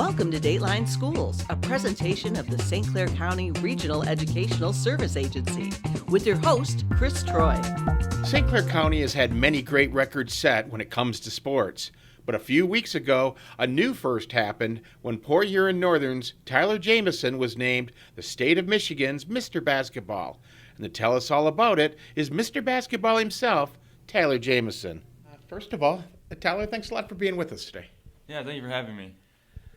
Welcome to Dateline Schools, a presentation of the St. Clair County Regional Educational Service Agency, with your host, Chris Troy. St. Clair County has had many great records set when it comes to sports. But a few weeks ago, a new first happened when Port Huron Northern's Tyler Jamison was named the state of Michigan's Mr. Basketball. And to tell us all about it is Mr. Basketball himself, Tyler Jamison. First of all, Tyler, thanks a lot for being with us today. Yeah, thank you for having me.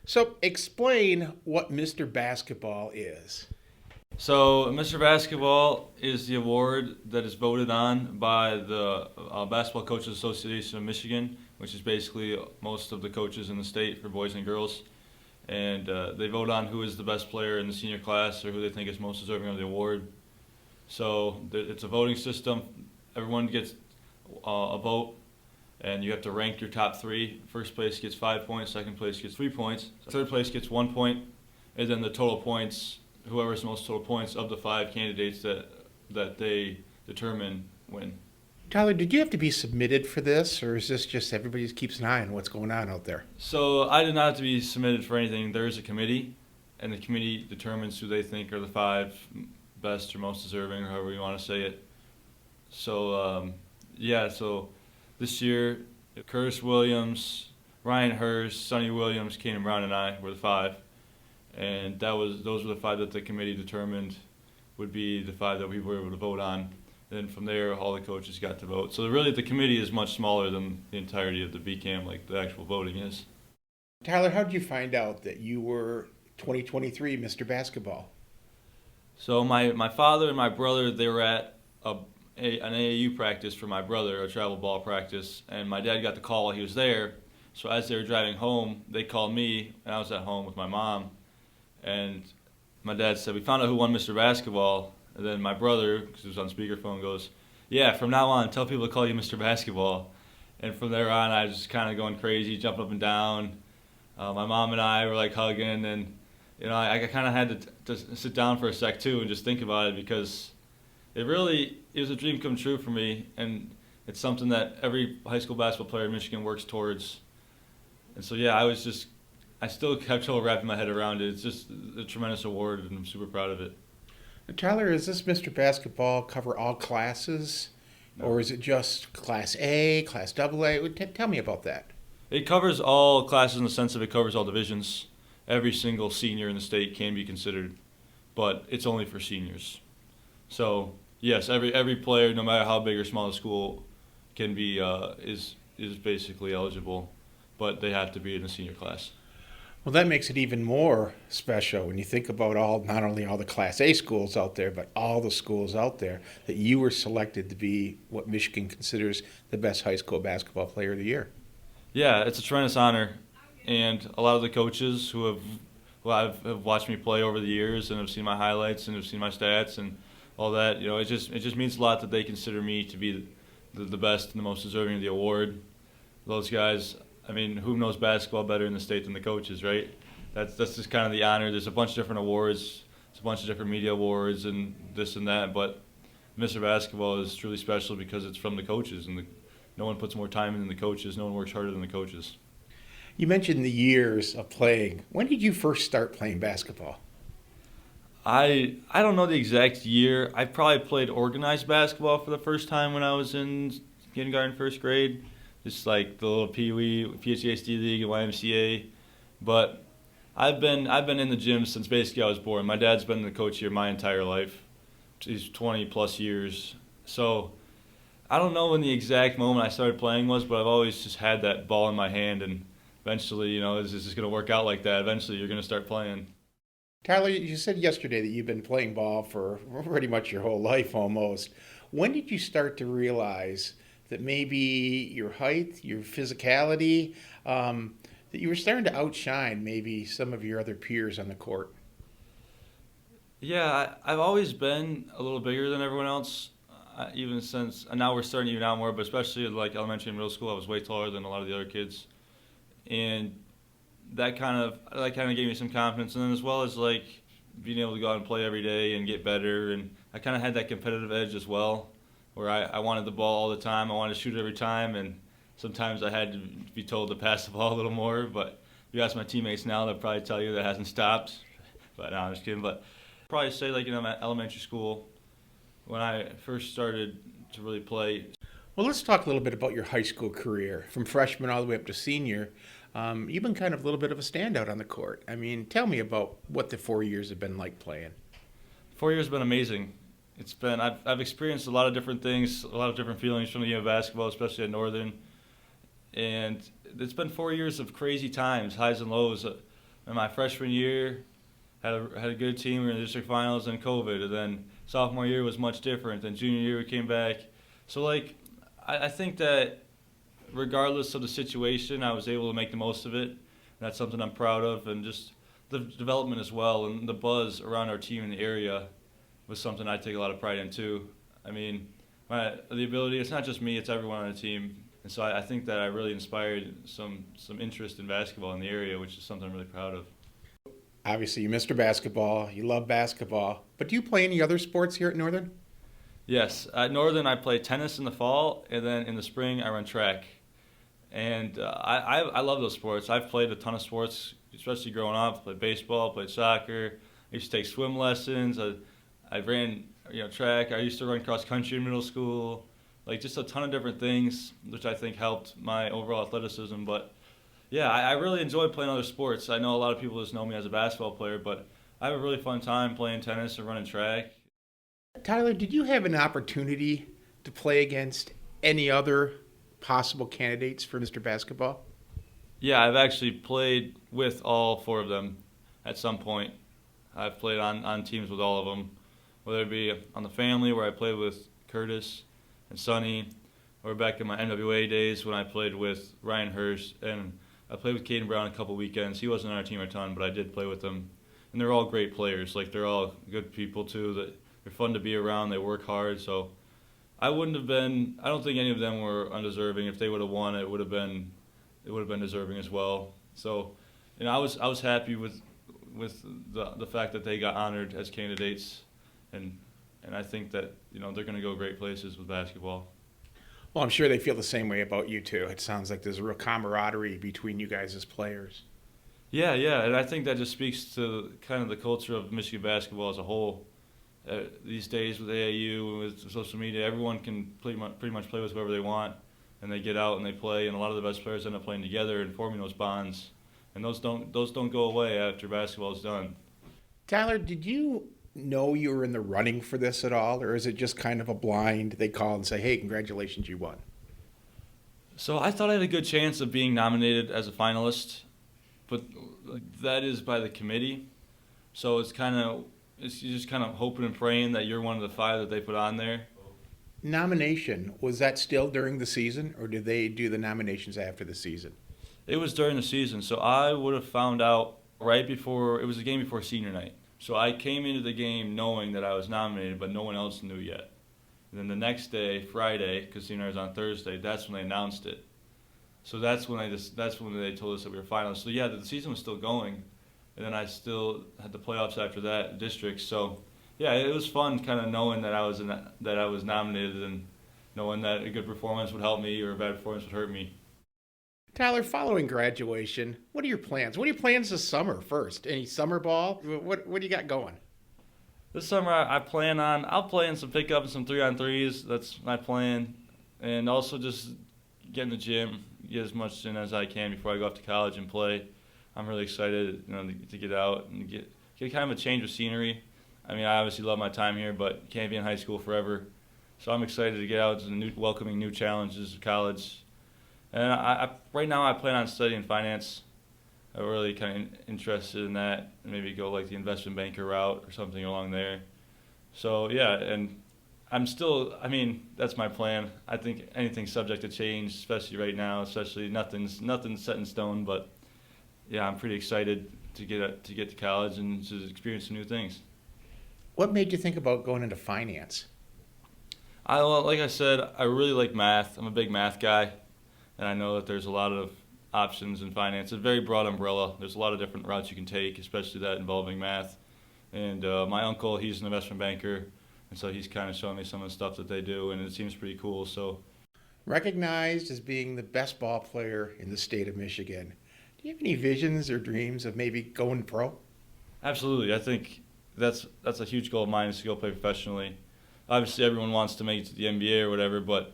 So explain what Mr. Basketball is. So, Mr. Basketball is the award that is voted on by the Basketball Coaches Association of Michigan, which is basically most of the coaches in the state for boys and girls. And they vote on who is the best player in the senior class or who they think is most deserving of the award. So, it's a voting system. Everyone gets a vote, and you have to rank your top three. First place gets 5 points, second place gets 3 points, third place gets 1 point, and then the total points, whoever has the most total points of the 5 candidates that they determine win. Tyler, did you have to be submitted for this, or is this just everybody just keeps an eye on what's going on out there? So I did not have to be submitted for anything. There is a committee, and the committee determines who they think are the 5 best or most deserving, or however you want to say it. So, so this year, Curtis Williams, Ryan Hurst, Sonny Williams, Keenan Brown, and I were the 5. And those were the 5 that the committee determined would be the 5 that we were able to vote on. And from there, all the coaches got to vote. So really, the committee is much smaller than the entirety of the BCAM, like the actual voting is. Tyler, how did you find out that you were 2023 Mr. Basketball? So my father and my brother, they were at an AAU practice for my brother, a travel ball practice, and my dad got the call while he was there. So as they were driving home, they called me, and I was at home with my mom. And my dad said, "We found out who won Mr. Basketball." And then my brother, because he was on speakerphone, goes, "Yeah, from now on, tell people to call you Mr. Basketball." And from there on, I was just kind of going crazy, jumping up and down. My mom and I were like hugging, and I kind of had to sit down for a sec too and just think about it, because it was a dream come true for me, and it's something that every high school basketball player in Michigan works towards. And so I still have trouble wrapping my head around it. It's just a tremendous award, and I'm super proud of it. Tyler, does this Mr. Basketball cover all classes, No. or is it just Class A, Class AA? Tell me about that. It covers all classes in the sense of it covers all divisions. Every single senior in the state can be considered, but it's only for seniors. So yes, every player, no matter how big or small the school, can be is basically eligible, but they have to be in the senior class. Well, that makes it even more special when you think about not only all the Class A schools out there, but all the schools out there, that you were selected to be what Michigan considers the best high school basketball player of the year. Yeah, it's a tremendous honor, and a lot of the coaches who have watched me play over the years and have seen my highlights and have seen my stats and all that, it just means a lot that they consider me to be the best and the most deserving of the award. Those guys, I mean, who knows basketball better in the state than the coaches, right? That's just kind of the honor. There's a bunch of different awards, there's a bunch of different media awards and this and that, but Mr. Basketball is truly special because it's from the coaches, and no one puts more time in than the coaches. No one works harder than the coaches. You mentioned the years of playing. When did you first start playing basketball? I don't know the exact year. I probably played organized basketball for the first time when I was in kindergarten, first grade. Just like the little Pee-wee, PHSD League and YMCA. But I've been in the gym since basically I was born. My dad's been the coach here my entire life. He's 20 plus years. So I don't know when the exact moment I started playing was, but I've always just had that ball in my hand, and eventually, this is just going to work out like that. Eventually, you're going to start playing. Tyler, you said yesterday that you've been playing ball for pretty much your whole life almost. When did you start to realize that maybe your height, your physicality, that you were starting to outshine maybe some of your other peers on the court? Yeah, I've always been a little bigger than everyone else, even since, and now we're starting to even out more, but especially like elementary and middle school, I was way taller than a lot of the other kids. And that kind of gave me some confidence, and then as well as like being able to go out and play every day and get better, and I kind of had that competitive edge as well, where I wanted the ball all the time, I wanted to shoot every time, and sometimes I had to be told to pass the ball a little more, but you ask my teammates now, they'll probably tell you that hasn't stopped. But no, I'm just kidding. But probably say like elementary school when I first started to really play. Well, let's talk a little bit about your high school career. From freshman all the way up to senior, you've been kind of a little bit of a standout on the court. I mean, tell me about what the 4 years have been like playing. 4 years have been amazing. It's been I've experienced a lot of different things, a lot of different feelings from the game of basketball, especially at Northern. And it's been 4 years of crazy times, highs and lows. In my freshman year, had a good team. We were in the district finals, and COVID. And then sophomore year was much different. Then junior year we came back. So like, I think that regardless of the situation, I was able to make the most of it. And that's something I'm proud of, and just the development as well, and the buzz around our team in the area was something I take a lot of pride in too. I mean, the ability, it's not just me, it's everyone on the team. And so I think that I really inspired some interest in basketball in the area, which is something I'm really proud of. Obviously, you're Mr. Basketball. You love basketball. But do you play any other sports here at Northern? Yes. At Northern, I play tennis in the fall, and then in the spring, I run track. And I love those sports. I've played a ton of sports, especially growing up. I played baseball, played soccer. I used to take swim lessons. I ran track. I used to run cross country in middle school. Like just a ton of different things, which I think helped my overall athleticism. But yeah, I really enjoy playing other sports. I know a lot of people just know me as a basketball player, but I have a really fun time playing tennis and running track. Tyler, did you have an opportunity to play against any other possible candidates for Mr. Basketball? Yeah, I've actually played with all four of them at some point. I've played on teams with all of them, whether it be on the family where I played with Curtis and Sonny, or back in my NWA days when I played with Ryan Hurst, and I played with Caden Brown a couple weekends. He wasn't on our team a ton, but I did play with them. And they're all great players. Like, they're all good people too. They're fun to be around. They work hard. So I don't think any of them were undeserving. If they would have won, it would have been deserving as well. So, I was happy with the fact that they got honored as candidates, and I think that they're going to go great places with basketball. Well, I'm sure they feel the same way about you too. It sounds like there's a real camaraderie between you guys as players. Yeah, and I think that just speaks to kind of the culture of Michigan basketball as a whole. These days with AAU and with social media, everyone can pretty much play with whoever they want, and they get out and they play, and a lot of the best players end up playing together and forming those bonds, and those don't go away after basketball is done. Tyler, did you know you were in the running for this at all, or is it just kind of a blind, they call and say, hey, congratulations, you won? So I thought I had a good chance of being nominated as a finalist, but that is by the committee. So you're just kind of hoping and praying that you're one of the 5 that they put on there. Nomination, was that still during the season, or did they do the nominations after the season? It was during the season, so I would have found out right before, it was the game before senior night. So I came into the game knowing that I was nominated, but no one else knew yet. And then the next day, Friday, because senior night was on Thursday, that's when they announced it. So that's when they told us that we were finalists. So yeah, the season was still going, and then I still had the playoffs after that, districts. So yeah, it was fun kind of knowing that I was nominated, and knowing that a good performance would help me or a bad performance would hurt me. Tyler, following graduation, what are your plans? What are your plans this summer first? Any summer ball? What do you got going? This summer I'll play in some pickup and some 3-on-3s. That's my plan. And also just get in the gym, get as much in as I can before I go off to college and play. I'm really excited to get out and get kind of a change of scenery. I mean, I obviously love my time here, but can't be in high school forever. So I'm excited to get out to welcoming new challenges of college. And right now I plan on studying finance. I'm really kind of interested in that, and maybe go like the investment banker route or something along there. So yeah, and that's my plan. I think anything's subject to change, especially right now. Especially nothing's set in stone. But yeah, I'm pretty excited to get to college and to experience some new things. What made you think about going into finance? Like I said, I really like math. I'm a big math guy. And I know that there's a lot of options in finance. It's a very broad umbrella. There's a lot of different routes you can take, especially that involving math. And my uncle, he's an investment banker, and so he's kind of showing me some of the stuff that they do, and it seems pretty cool. So, recognized as being the best ball player in the state of Michigan, Do you have any visions or dreams of maybe going pro? Absolutely. I think that's a huge goal of mine, is to go play professionally. Obviously, everyone wants to make it to the NBA or whatever, but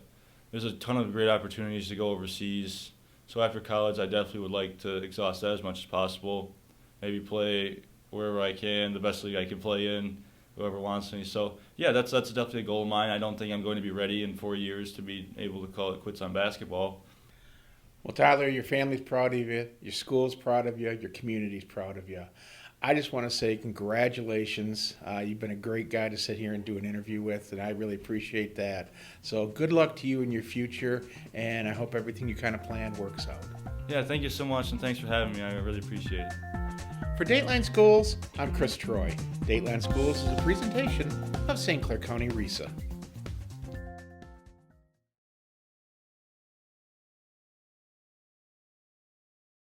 there's a ton of great opportunities to go overseas. So after college, I definitely would like to exhaust that as much as possible. Maybe play wherever I can, the best league I can play in, whoever wants me. So yeah, that's definitely a goal of mine. I don't think I'm going to be ready in 4 years to be able to call it quits on basketball. Well, Tyler, your family's proud of you, your school's proud of you, your community's proud of you. I just want to say congratulations. You've been a great guy to sit here and do an interview with, and I really appreciate that. So good luck to you in your future, and I hope everything you kind of planned works out. Yeah, thank you so much, and thanks for having me. I really appreciate it. For Dateline Schools, I'm Chris Troy. Dateline Schools is a presentation of St. Clair County RESA.